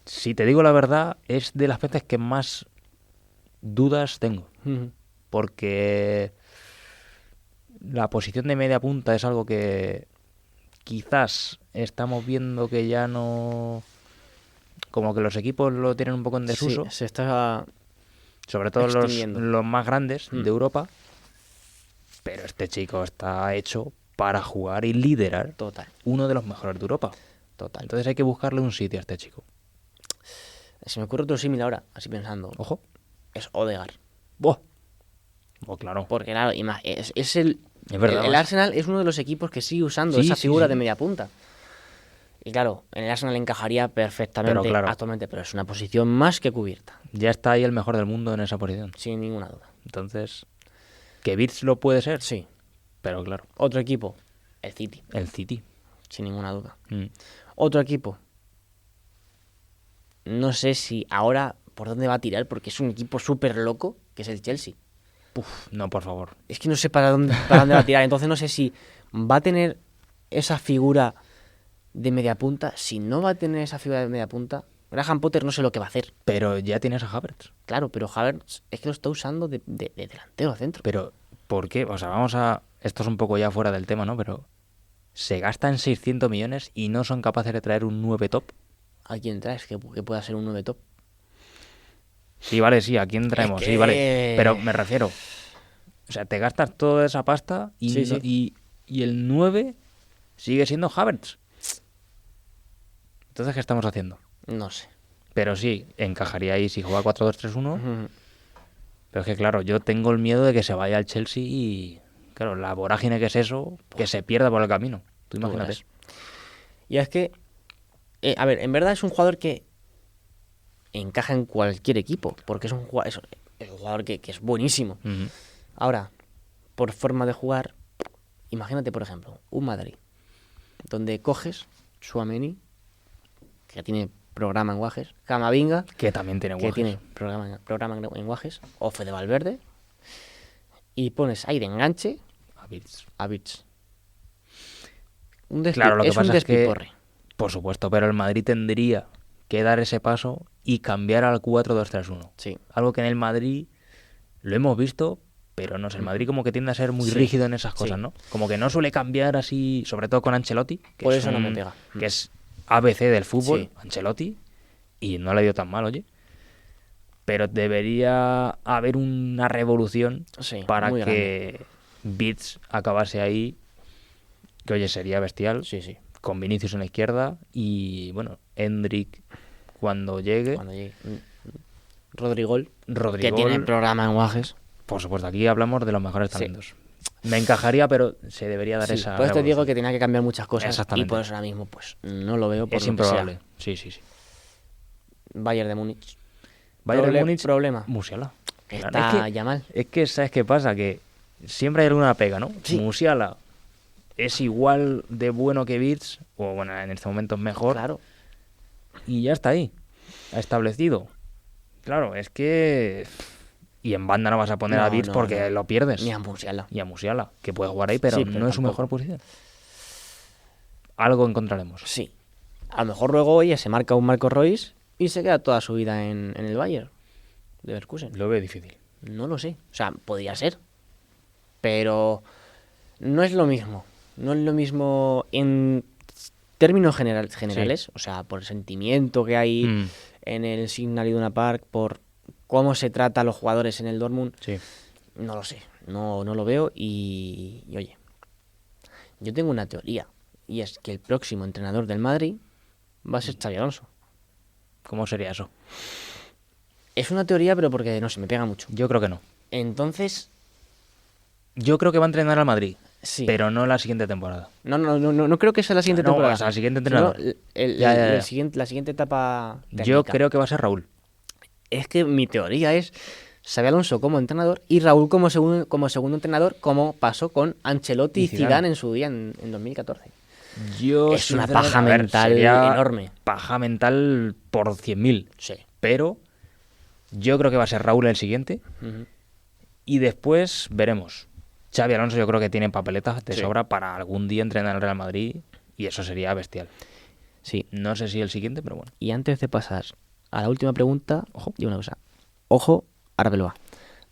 Speaker 3: Si te digo la verdad, es de las veces que más dudas tengo. Porque la posición de media punta es algo que quizás estamos viendo que ya no... Como que los equipos lo tienen un poco en desuso.
Speaker 2: Sí, se está...
Speaker 3: Sobre todo
Speaker 2: extinguiendo.
Speaker 3: los más grandes de Europa. Pero este chico está hecho para jugar y liderar
Speaker 2: Total.
Speaker 3: uno de los mejores de Europa.
Speaker 2: Total.
Speaker 3: Entonces hay que buscarle un sitio a este chico.
Speaker 2: Se me ocurre otro símil ahora, así pensando.
Speaker 3: Ojo.
Speaker 2: Es Odegaard.
Speaker 3: ¡Buah! Oh, claro.
Speaker 2: Porque claro, es el...
Speaker 3: Es verdad,
Speaker 2: el
Speaker 3: más.
Speaker 2: Arsenal es uno de los equipos que sigue usando
Speaker 3: Sí,
Speaker 2: esa
Speaker 3: sí,
Speaker 2: figura
Speaker 3: sí.
Speaker 2: de media punta. Y claro, en el Arsenal encajaría perfectamente
Speaker 3: Pero claro.
Speaker 2: actualmente, pero es una posición más que cubierta,
Speaker 3: Ya está ahí el mejor del mundo en esa posición.
Speaker 2: sin ninguna duda.
Speaker 3: Entonces, ¿que Virts lo puede ser?
Speaker 2: Sí.
Speaker 3: Pero claro,
Speaker 2: Otro equipo, el City,
Speaker 3: el City.
Speaker 2: sin ninguna duda.
Speaker 3: Mm.
Speaker 2: Otro equipo, no sé si ahora por dónde va a tirar, porque es un equipo súper loco, que es el Chelsea.
Speaker 3: No, por favor.
Speaker 2: Es que no sé para dónde va a tirar, entonces no sé si va a tener esa figura de media punta. Si no va a tener esa figura de media punta, Graham Potter no sé lo que va a hacer.
Speaker 3: Pero ya tienes a Havertz.
Speaker 2: Claro, pero Havertz es que lo está usando de delantero centro.
Speaker 3: Pero, ¿por qué? O sea, vamos a... Esto es un poco ya fuera del tema, ¿no? Pero se gastan 600 millones y no son capaces de traer un 9 top.
Speaker 2: ¿A quién traes que pueda ser un 9 top?
Speaker 3: Sí, vale, sí, ¿a quién traemos?
Speaker 2: Es
Speaker 3: Sí,
Speaker 2: que-
Speaker 3: vale. Pero me refiero... O sea, te gastas toda esa pasta y,
Speaker 2: Sí, sí.
Speaker 3: y el 9 sigue siendo Havertz. Entonces, ¿qué estamos haciendo?
Speaker 2: No sé.
Speaker 3: Pero sí, encajaría ahí si juega 4-2-3-1.
Speaker 2: Ujú.
Speaker 3: Pero es que, claro, yo tengo el miedo de que se vaya al Chelsea y, claro, la vorágine que es eso, que se pierda por el camino. Tú imagínate.
Speaker 2: verás. Y es que, a ver, en verdad es un jugador que encaja en cualquier equipo, porque es un jugador que es buenísimo.
Speaker 3: Ujú.
Speaker 2: Ahora, por forma de jugar, imagínate, por ejemplo, un Madrid, donde coges Tchouaméni, que tiene programa en Guajes, Camavinga,
Speaker 3: Que también tiene
Speaker 2: que
Speaker 3: guajes.
Speaker 2: tiene programa en Guajes, o Fede Valverde, y pones ahí de enganche
Speaker 3: A Virts.
Speaker 2: a Virts.
Speaker 3: Claro, lo que
Speaker 2: es un
Speaker 3: pasa es que,
Speaker 2: despiporre.
Speaker 3: por supuesto, pero el Madrid tendría que dar ese paso y cambiar al 4-2-3-1.
Speaker 2: Sí.
Speaker 3: Algo que en el Madrid lo hemos visto, pero no sé, el Madrid como que tiende a ser muy
Speaker 2: Sí,
Speaker 3: rígido en esas cosas,
Speaker 2: sí.
Speaker 3: ¿no? Como que no suele cambiar así, sobre todo con Ancelotti, que
Speaker 2: Por
Speaker 3: es
Speaker 2: eso no me pega.
Speaker 3: que es ABC del fútbol,
Speaker 2: Sí.
Speaker 3: Ancelotti, y no le dio tan mal, oye. Pero debería haber una revolución
Speaker 2: Sí,
Speaker 3: para
Speaker 2: muy
Speaker 3: que Beats acabase ahí, que oye, sería bestial,
Speaker 2: Sí, sí.
Speaker 3: con Vinicius en la izquierda y, bueno, Endrick cuando llegue,
Speaker 2: Cuando llegue. Rodrigol, que
Speaker 3: Rodrigo,
Speaker 2: tiene programa en Guajes.
Speaker 3: por supuesto, aquí hablamos de los mejores
Speaker 2: Sí.
Speaker 3: talentos. Me encajaría, pero se debería dar
Speaker 2: Sí,
Speaker 3: esa
Speaker 2: por esto digo
Speaker 3: revolución.
Speaker 2: que tenía que cambiar muchas cosas y
Speaker 3: Exactamente.
Speaker 2: por eso ahora mismo pues no lo veo por
Speaker 3: Es
Speaker 2: lo que sea.
Speaker 3: improbable. Sí, sí, sí.
Speaker 2: Bayern de Múnich.
Speaker 3: Bayern de Múnich,
Speaker 2: Problema.
Speaker 3: Musiala. Claro,
Speaker 2: Está ya mal.
Speaker 3: Es que, ¿sabes qué pasa? Que siempre hay alguna pega, ¿no?
Speaker 2: Sí.
Speaker 3: Musiala es igual de bueno que Virts, o bueno, en este momento es mejor,
Speaker 2: Claro.
Speaker 3: y ya está ahí, establecido. Claro, es que... Y en banda no vas a poner a
Speaker 2: No,
Speaker 3: Virts
Speaker 2: no,
Speaker 3: porque
Speaker 2: no.
Speaker 3: lo pierdes.
Speaker 2: Ni a Musiala.
Speaker 3: Y a Musiala, que puede jugar ahí, pero,
Speaker 2: Sí, pero
Speaker 3: no es su
Speaker 2: tampoco.
Speaker 3: mejor posición. Algo encontraremos.
Speaker 2: Sí. A lo mejor luego, oye, se marca un Marco Reus y se queda toda su vida en el Bayern de Leverkusen.
Speaker 3: Lo veo difícil.
Speaker 2: No lo sé. O sea, podría ser. Pero no es lo mismo. No es lo mismo en términos generales. O sea, por el sentimiento que hay
Speaker 3: Mm,
Speaker 2: en el Signal Iduna Park, por cómo se trata a los jugadores en el Dortmund.
Speaker 3: sí.
Speaker 2: No lo sé. No lo veo. Y oye, yo tengo una teoría. Y es que el próximo entrenador del Madrid va a ser Xabi Alonso.
Speaker 3: ¿Cómo sería eso?
Speaker 2: Es una teoría, pero porque no se me pega mucho.
Speaker 3: Yo creo que no.
Speaker 2: Entonces,
Speaker 3: Yo creo que va a entrenar al Madrid,
Speaker 2: sí.
Speaker 3: pero no la siguiente temporada.
Speaker 2: No creo que sea la siguiente
Speaker 3: No,
Speaker 2: temporada.
Speaker 3: o sea, el siguiente entrenador.
Speaker 2: Sino
Speaker 3: Ya.
Speaker 2: la siguiente etapa técnica.
Speaker 3: Yo creo que va a ser Raúl.
Speaker 2: Es que mi teoría es Xabi Alonso como entrenador y Raúl como segundo entrenador, como pasó con Ancelotti y Zidane en su día en 2014. Es una paja mental enorme.
Speaker 3: Paja mental por 100.000.
Speaker 2: Sí.
Speaker 3: Pero yo creo que va a ser Raúl el siguiente.
Speaker 2: Ujú.
Speaker 3: Y después veremos. Xabi Alonso yo creo que tiene papeletas de sobra para algún día entrenar en el Real Madrid. Y eso sería bestial.
Speaker 2: Sí.
Speaker 3: No sé si el siguiente, pero bueno.
Speaker 2: Y antes de pasar a la última pregunta, digo una cosa. Ojo, Arbeloa.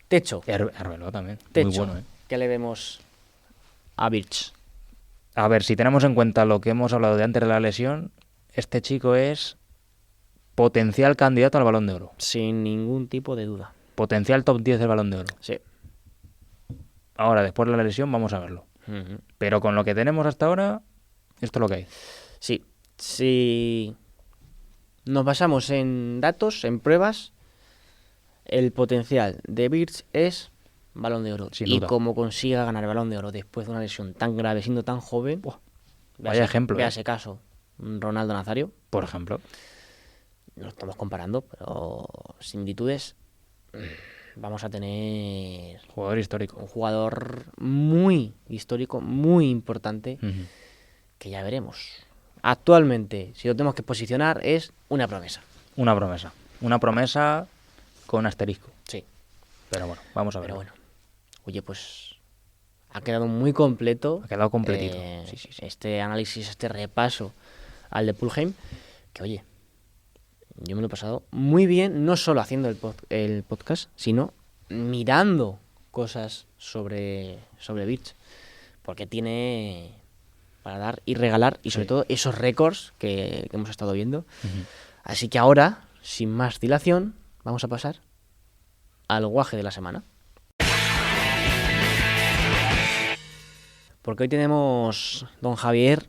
Speaker 2: Techo.
Speaker 3: Arbeloa también.
Speaker 2: Techo.
Speaker 3: Muy bueno, ¿eh?
Speaker 2: ¿Qué le vemos a Birch?
Speaker 3: A ver, si tenemos en cuenta lo que hemos hablado de antes de la lesión, este chico es potencial candidato al Balón de Oro.
Speaker 2: Sin ningún tipo de duda.
Speaker 3: Potencial top 10 del Balón de Oro.
Speaker 2: Sí.
Speaker 3: Ahora, después de la lesión, vamos a verlo.
Speaker 2: Ujú.
Speaker 3: Pero con lo que tenemos hasta ahora, esto es lo que hay.
Speaker 2: Sí. Si nos basamos en datos, en pruebas, el potencial de Birch es Balón de Oro.
Speaker 3: Sin
Speaker 2: y
Speaker 3: duda.
Speaker 2: como consiga ganar el Balón de Oro después de una lesión tan grave, siendo tan joven,
Speaker 3: Vaya ejemplo,
Speaker 2: Vea
Speaker 3: ¿eh?
Speaker 2: ese caso. Ronaldo Nazario,
Speaker 3: Por ejemplo.
Speaker 2: lo estamos comparando, pero similitudes. Vamos a tener
Speaker 3: Jugador histórico.
Speaker 2: un jugador muy histórico, muy importante,
Speaker 3: Ujú.
Speaker 2: que ya veremos. Actualmente, si lo tenemos que posicionar, es una promesa.
Speaker 3: Una promesa. Una promesa con asterisco.
Speaker 2: Sí,
Speaker 3: Pero bueno, vamos a ver.
Speaker 2: pero bueno. Oye, pues ha quedado muy completo.
Speaker 3: Ha quedado completito. Sí.
Speaker 2: Este análisis, este repaso al de Pulheim, que oye, yo me lo he pasado muy bien, no solo haciendo el podcast, sino mirando cosas sobre Birch, porque tiene para dar y regalar, y sobre todo esos récords que hemos estado viendo. Así que ahora, sin más dilación, vamos a pasar al guaje de la semana. Porque hoy tenemos, don Javier,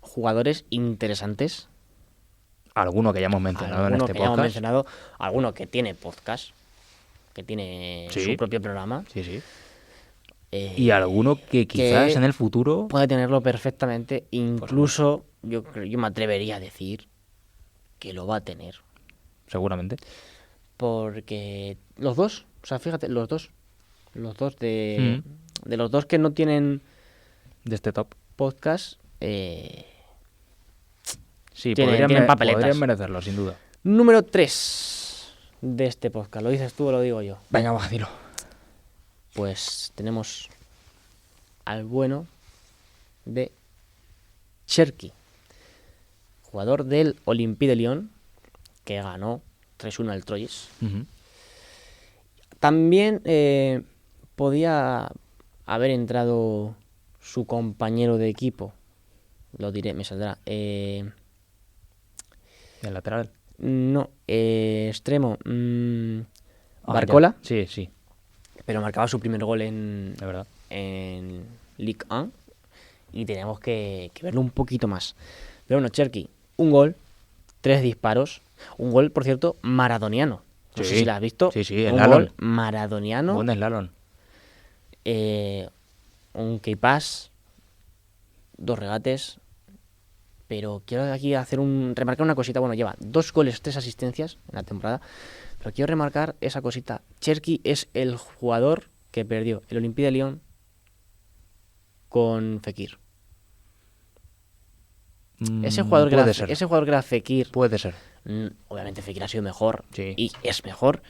Speaker 2: jugadores interesantes.
Speaker 3: Alguno que ya hemos mencionado en
Speaker 2: Alguno
Speaker 3: este
Speaker 2: que ya hemos
Speaker 3: podcast.
Speaker 2: mencionado, alguno que tiene podcast, que tiene
Speaker 3: Sí.
Speaker 2: su propio programa.
Speaker 3: Sí. Y alguno que quizás en el futuro...
Speaker 2: puede tenerlo perfectamente. Incluso yo me atrevería a decir que lo va a tener.
Speaker 3: Seguramente.
Speaker 2: Porque los dos, o sea, fíjate, los dos de los dos que no tienen
Speaker 3: De este top.
Speaker 2: podcast,
Speaker 3: Sí,
Speaker 2: tienen papeletas.
Speaker 3: podrían merecerlo, sin duda.
Speaker 2: Número 3 de este podcast. ¿Lo dices tú o lo digo yo?
Speaker 3: Venga, va, dilo.
Speaker 2: Pues tenemos al bueno de Cherki, jugador del Olympique de Lyon, que ganó 3-1 al Troyes.
Speaker 3: Ujú.
Speaker 2: También podía haber entrado su compañero de equipo, lo diré, me saldrá.
Speaker 3: El lateral.
Speaker 2: No, extremo,
Speaker 3: Ah,
Speaker 2: Barcola,
Speaker 3: ya. Sí,
Speaker 2: pero marcaba su primer gol en
Speaker 3: de verdad.
Speaker 2: Ligue 1 y tenemos que verlo un poquito más. Pero bueno, Cherki, un gol, 3 disparos, un gol, por cierto, maradoniano. No sé
Speaker 3: Sí.
Speaker 2: si lo has visto.
Speaker 3: Sí, el
Speaker 2: un
Speaker 3: slalom.
Speaker 2: gol maradoniano.
Speaker 3: Buen slalom.
Speaker 2: Un key pass, 2 regates, pero quiero aquí remarcar una cosita. Bueno, lleva 2 goles, 3 asistencias en la temporada, pero quiero remarcar esa cosita. Cherki es el jugador que perdió el Olympique de Lyon con Fekir. Ese jugador
Speaker 3: puede ser.
Speaker 2: que era Fekir,
Speaker 3: Puede ser.
Speaker 2: obviamente Fekir ha sido mejor
Speaker 3: Sí.
Speaker 2: y es mejor,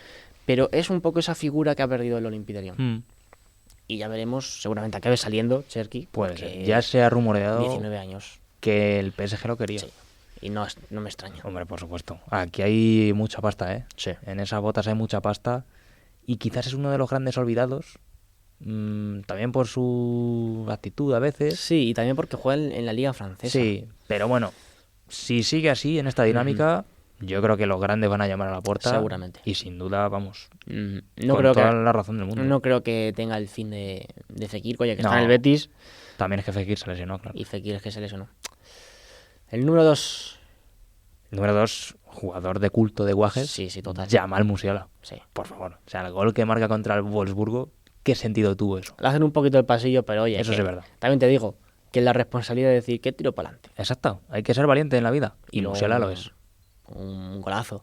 Speaker 2: pero es un poco esa figura que ha perdido el Olympique de Lyon. Y ya veremos, seguramente acabe saliendo Cherki.
Speaker 3: Puede
Speaker 2: porque
Speaker 3: ser. Ya se ha rumoreado
Speaker 2: 19 años.
Speaker 3: que el PSG lo quería.
Speaker 2: Sí. Y no me extraña.
Speaker 3: Hombre, por supuesto. Aquí hay mucha pasta, ¿eh?
Speaker 2: Sí.
Speaker 3: En esas botas hay mucha pasta. Y quizás es uno de los grandes olvidados. También por su actitud a veces.
Speaker 2: Sí, y también porque juega en la liga francesa.
Speaker 3: Sí, pero bueno, si sigue así en esta dinámica, yo creo que los grandes van a llamar a la puerta.
Speaker 2: Seguramente.
Speaker 3: Y sin duda, vamos,
Speaker 2: No
Speaker 3: con
Speaker 2: creo
Speaker 3: toda
Speaker 2: que
Speaker 3: la razón del mundo.
Speaker 2: no creo que tenga el fin de Fekir, oye, que
Speaker 3: No.
Speaker 2: está en el Betis
Speaker 3: También es que Fekir se lesionó, claro.
Speaker 2: y Fekir es que se lesionó. El número 2.
Speaker 3: Número 2, jugador de culto de Guajes.
Speaker 2: Sí, total.
Speaker 3: Yamal Musiala.
Speaker 2: Sí.
Speaker 3: Por favor. O sea, el gol que marca contra el Wolfsburgo, ¿qué sentido tuvo eso?
Speaker 2: Le hacen un poquito el pasillo, pero oye,
Speaker 3: Eso sí es verdad.
Speaker 2: también te digo que la responsabilidad de decir que tiro para adelante.
Speaker 3: Exacto. Hay que ser valiente en la vida. Y
Speaker 2: No,
Speaker 3: Musiala lo es.
Speaker 2: Un golazo.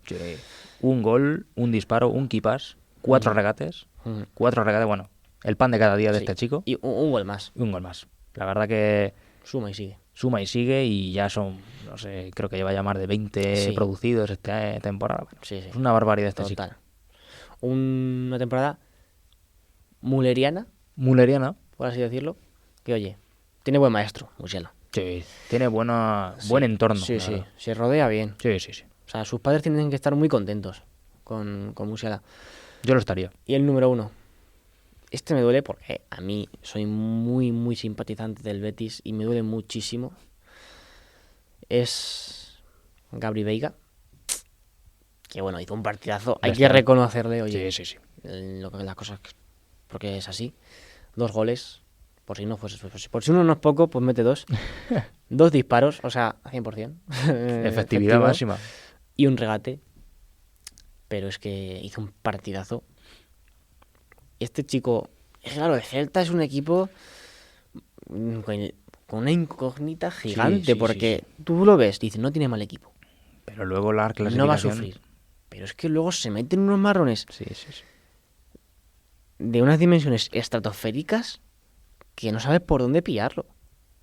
Speaker 3: Un gol, un disparo, un key pass. 4 regates. 4 regates, bueno, el pan de cada día de
Speaker 2: Sí.
Speaker 3: este chico.
Speaker 2: Y un gol más.
Speaker 3: Y un gol más. La verdad que
Speaker 2: Suma y sigue.
Speaker 3: suma y sigue y ya son, no sé, creo que lleva ya más de 20
Speaker 2: Sí.
Speaker 3: producidos esta temporada. Bueno,
Speaker 2: Sí, sí.
Speaker 3: es una barbaridad este chico.
Speaker 2: Total. Una temporada mulleriana,
Speaker 3: Mulleriana.
Speaker 2: por así decirlo, que oye, tiene buen maestro, Musiala.
Speaker 3: Sí, tiene buen
Speaker 2: Sí.
Speaker 3: entorno.
Speaker 2: Sí,
Speaker 3: la
Speaker 2: sí,
Speaker 3: verdad.
Speaker 2: se rodea bien.
Speaker 3: Sí, sí, sí.
Speaker 2: O sea, sus padres tienen que estar muy contentos con Musiala.
Speaker 3: Yo lo estaría.
Speaker 2: Y el número 1. Este me duele porque a mí soy muy, muy simpatizante del Betis y me duele muchísimo. Es Gabri Veiga. Que bueno, hizo un partidazo. Hay que
Speaker 3: Bestia.
Speaker 2: reconocerle, oye,
Speaker 3: Sí, sí, sí.
Speaker 2: las cosas, porque es así. 2 goles. Por si no fuese, por si uno no es poco, pues mete 2. 2 disparos, o sea, 100%.
Speaker 3: Efectividad
Speaker 2: efectivo,
Speaker 3: máxima.
Speaker 2: Y un regate. Pero es que hizo un partidazo. Este chico, claro, el Celta es un equipo con una incógnita gigante,
Speaker 3: sí,
Speaker 2: porque tú lo ves, dices, no tiene mal equipo,
Speaker 3: Pero luego la clasificación...
Speaker 2: no va a sufrir. Pero es que luego se meten unos marrones
Speaker 3: Sí, sí, sí.
Speaker 2: de unas dimensiones estratosféricas que no sabes por dónde pillarlo.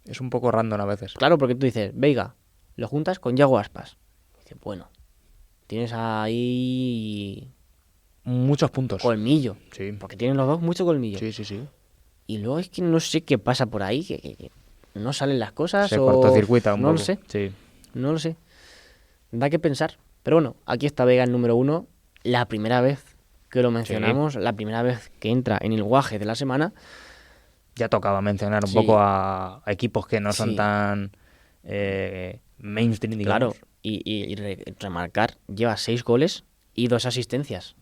Speaker 3: Es un poco random a veces.
Speaker 2: Claro, porque tú dices, Veiga, lo juntas con Yago Aspas. Dices, bueno, tienes ahí
Speaker 3: Muchos puntos.
Speaker 2: colmillo,
Speaker 3: Sí.
Speaker 2: porque tienen los dos mucho colmillo.
Speaker 3: Sí, sí, sí.
Speaker 2: Y luego es que no sé qué pasa por ahí, que no salen las cosas
Speaker 3: Se
Speaker 2: o...
Speaker 3: cortocircuita un
Speaker 2: no
Speaker 3: poco.
Speaker 2: lo sé,
Speaker 3: Sí.
Speaker 2: no lo sé. Da que pensar. Pero bueno, aquí está Veiga en número 1. La primera vez que lo mencionamos, la primera vez que entra en el guaje de la semana.
Speaker 3: Ya tocaba mencionar un
Speaker 2: Sí.
Speaker 3: poco a equipos que no son
Speaker 2: Sí.
Speaker 3: tan mainstream, digamos.
Speaker 2: Claro, y remarcar, lleva 6 goles y 2 asistencias.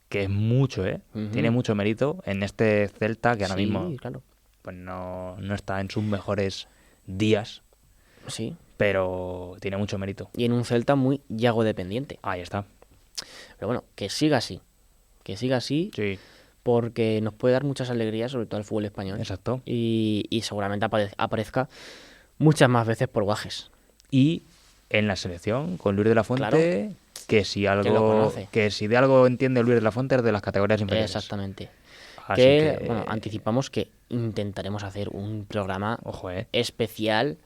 Speaker 3: Que es mucho, ¿eh?
Speaker 2: Ujú.
Speaker 3: Tiene mucho mérito en este Celta que ahora
Speaker 2: Sí,
Speaker 3: mismo
Speaker 2: claro.
Speaker 3: pues no está en sus mejores días,
Speaker 2: Sí.
Speaker 3: pero tiene mucho mérito.
Speaker 2: Y en un Celta muy Yago dependiente.
Speaker 3: Ahí está.
Speaker 2: Pero bueno, que siga así. Que siga así,
Speaker 3: Sí,
Speaker 2: porque nos puede dar muchas alegrías, sobre todo al fútbol español.
Speaker 3: exacto.
Speaker 2: Y seguramente aparezca muchas más veces por guajes.
Speaker 3: Y en la selección, con Luis de la Fuente,
Speaker 2: Claro.
Speaker 3: que si
Speaker 2: lo
Speaker 3: algo
Speaker 2: conoce.
Speaker 3: que si de algo entiende Luis de la Fuente es de las categorías inferiores.
Speaker 2: Exactamente.
Speaker 3: Así
Speaker 2: Que,
Speaker 3: que,
Speaker 2: bueno, anticipamos que intentaremos hacer un programa
Speaker 3: ojo,
Speaker 2: especial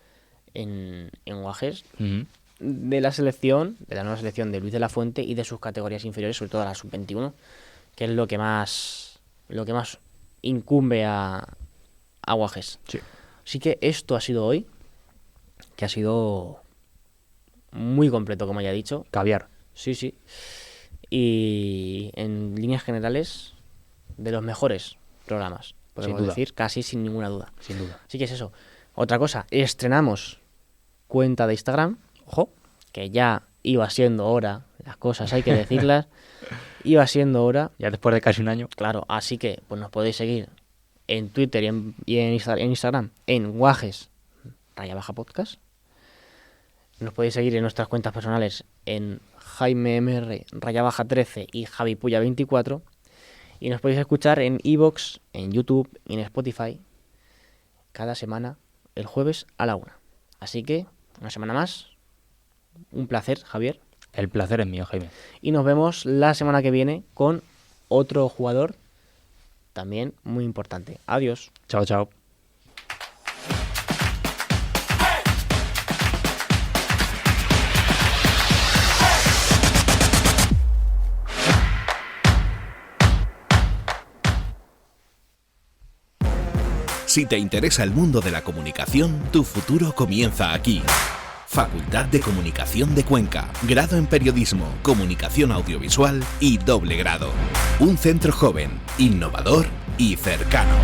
Speaker 2: en guajes
Speaker 3: Ujú.
Speaker 2: de la selección, de la nueva selección de Luis de la Fuente y de sus categorías inferiores, sobre todo la sub-21, que es lo que más incumbe a Guajes.
Speaker 3: Sí.
Speaker 2: Así que esto ha sido hoy, que ha sido muy completo, como ya he dicho.
Speaker 3: Caviar.
Speaker 2: Sí, sí. Y en líneas generales, de los mejores programas, podemos
Speaker 3: duda.
Speaker 2: decir, casi sin ninguna duda.
Speaker 3: Sin duda.
Speaker 2: Así que es eso. Otra cosa, estrenamos cuenta de Instagram.
Speaker 3: Ojo.
Speaker 2: Que ya iba siendo hora, las cosas hay que decirlas, iba siendo hora,
Speaker 3: Ya después de casi un año.
Speaker 2: claro, así que pues nos podéis seguir en Twitter y en Instagram, en guajes_podcast. Nos podéis seguir en nuestras cuentas personales en JaimeMR_13 y JaviPuya24. Y nos podéis escuchar en iVoox, en YouTube y en Spotify cada semana, el jueves a la 1. Así que, una semana más. Un placer, Javier.
Speaker 3: El placer es mío, Jaime.
Speaker 2: Y nos vemos la semana que viene con otro jugador también muy importante. Adiós.
Speaker 3: Chao, chao.
Speaker 1: Si te interesa el mundo de la comunicación, tu futuro comienza aquí. Facultad de Comunicación de Cuenca, grado en Periodismo, Comunicación Audiovisual y doble grado. Un centro joven, innovador y cercano.